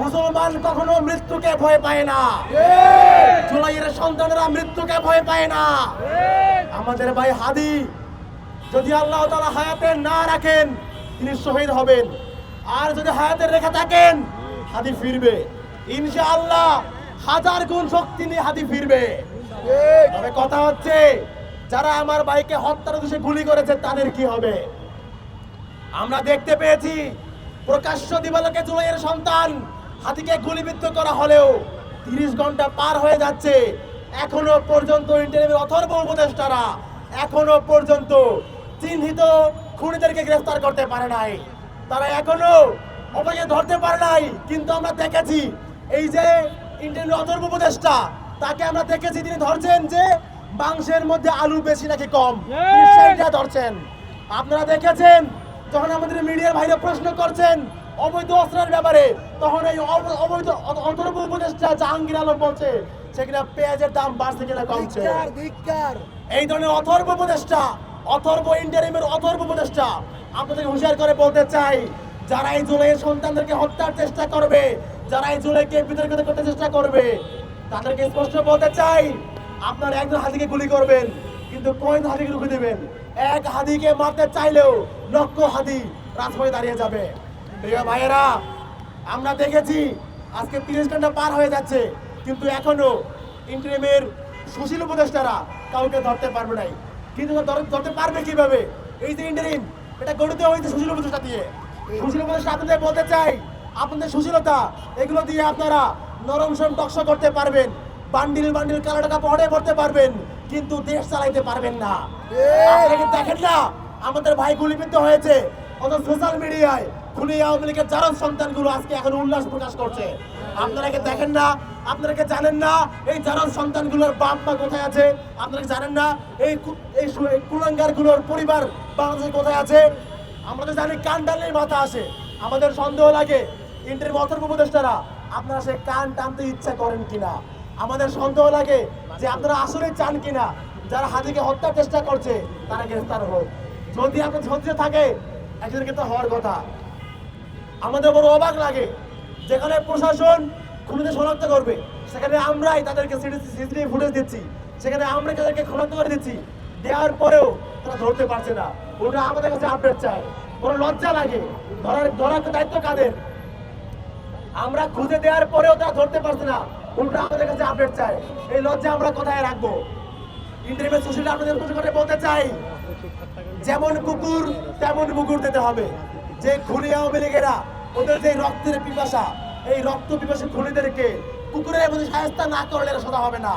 মুসলমান কখনো মৃত্যুকে ভয় পায় না। জুলাইয়ের সন্তানেরা মৃত্যুকে ভয় পায় না। আমাদের ভাই হাদি যদি আল্লাহ তাআলা হায়াতে না রাখেন তিনি শহীদ হবেন, আর যদি হায়াতে রেখে থাকেন হাদি ফিরবে ইনশাআল্লাহ। 1000 গুণ শক্তি নিয়ে হাদি ফিরবে। তবে কথা হচ্ছে যারা আমার ভাইকে হত্যার উদ্দেশ্যে গুলি করেছে তাদের কি হবে? আমরা দেখতে পেয়েছি প্রকাশ্য দিবালোকে জুলাইয়ের সন্তান হাদিকে গুলিবিদ্ধ করা হলেও 30 ঘন্টা পার হয়ে যাচ্ছে, এখনো পর্যন্ত ইন্টারিমের অথর্ব উপদেষ্টারা এখনো পর্যন্ত চিহ্নিত খুনিদেরকে গ্রেফতার করতে পারে নাই। তারা এখনো অপরাধীকে ধরতে পারে নাই। কিন্তু আমরা দেখেছি এই যে ইন্টারিমের অথর্ব উপদেষ্টা তাকে আমরা দেখেছি তিনি ধরছেন যে মাংসের মধ্যে আলু বেশি নাকি কম, তিনি সেইটা ধরছেন। আপনারা দেখেছেন যখন আমাদের মিডিয়ার ভাইরা প্রশ্ন করছেন অবৈধ অস্ত্রের ব্যাপারে, তখন এই অবৈধ অথর্ব উপদেষ্টা জাহাঙ্গীর আলম বলছে সেখানে পেঁয়াজের দাম বাড়ছে কিনা কমছে। এই ধরনের অথর্ব উপদেষ্টা, অথর্ব ইন্টারিমের অথর্ব উপদেষ্টা আপনাদের হুঁশিয়ার করে বলতে চাই, যারা এই জুলাইয়ের সন্তানদেরকে হত্যার চেষ্টা করবে, যারা এই জুলাইকে বিতর্কিত করতে চেষ্টা করবে, তাদেরকে স্পষ্ট বলতে চাই আপনারা একজন হাদিকে গুলি করবেন কিন্তু কয়জন হাদিকে রুখে দেবেন? এক হাদিকে মারতে চাইলেও লক্ষ হাদি রাজপথে দাঁড়িয়ে যাবে। প্রিয় ভাইয়েরা, আমরা দেখেছি আজকে 30 ঘন্টা পার হয়ে যাচ্ছে কিন্তু এখনো ইন্টারিমের সুশীল উপদেষ্টারা কাউকে ধরতে পারবে নাই। কিন্তু ধরতে পারবে কিভাবে? এই যে ইন্টারিম এটা গঠিত হয়েছে সুশীল উপদেষ্টা দিয়ে। সুশীল উপদেষ্টা আপনাদের বলতে চাই, আপনাদের সুশীলতা এগুলো দিয়ে আপনারা নরম সরম টকশো করতে পারবেন, বান্ডিল বান্ডিল কালো টাকা পড়ে পড়তে পারবেন, কিন্তু দেশ চালাইতে পারবেন না। আপনারা কি দেখেন না আমাদের ভাই গুলিবিদ্ধ হয়েছে, অথচ সোশ্যাল মিডিয়ায় খুনি আওয়ামী লীগের জারজ সন্তানগুলো আজকে এখন উল্লাস প্রকাশ করছে। আপনারা কি দেখেন না? আপনারা কি জানেন না এই জারজ সন্তানগুলোর বাপ মা কোথায় আছে? আপনারা কি জানেন না এই কুলাঙ্গারগুলোর পরিবার বাংলাদেশে কোথায় আছে? আমরা তো জানি কান টানলেই মাথা আসে। আমাদের সন্দেহ লাগে ইন্টারিম অথর্ব উপদেষ্টারা আপনারা সে কান টানতে ইচ্ছা করেন কিনা। আমাদের সন্দেহ লাগে যে আপনারা আসলে চান কিনা যারা হাদিকে হত্যার চেষ্টা করছে তারা গ্রেফতার হোক। যদি আপনার সত্যি থাকে একজনকে তো হওয়ার কথা। আমাদের বড় অবাক লাগে যেখানে প্রশাসন খুনিদের শনাক্ত করবে সেখানে আমরাই তাদেরকে সিসিটিভি ফুটেজ দিচ্ছি, সেখানে আমরা তাদেরকে শনাক্ত করে দিচ্ছি, দেওয়ার পরেও তারা ধরতে পারছে না। ওটা আমাদের কাছে আপডেট চায়, বড় লজ্জা লাগে। ধরার দায়িত্ব কাদের? আমরা খুঁজে দেওয়ার পরেও তারা ধরতে পারছে না, উল্টা আমাদের কাছে আপডেট চায়। এই লজ্জা আমরা কোথায় রাখবো? ইন্টারিমের সুশীল আপনাদের করে বলতে চাই, যেমন কুকুর তেমন মুগুর দিতে হবে। যে খুনি আওয়ামী লীগেরা ওদের যে রক্তের পিপাসা, এই রক্ত পিপাসী খুনিদেরকে কুকুরের মধ্যে শায়েস্তা না করলে সোজা হবে না।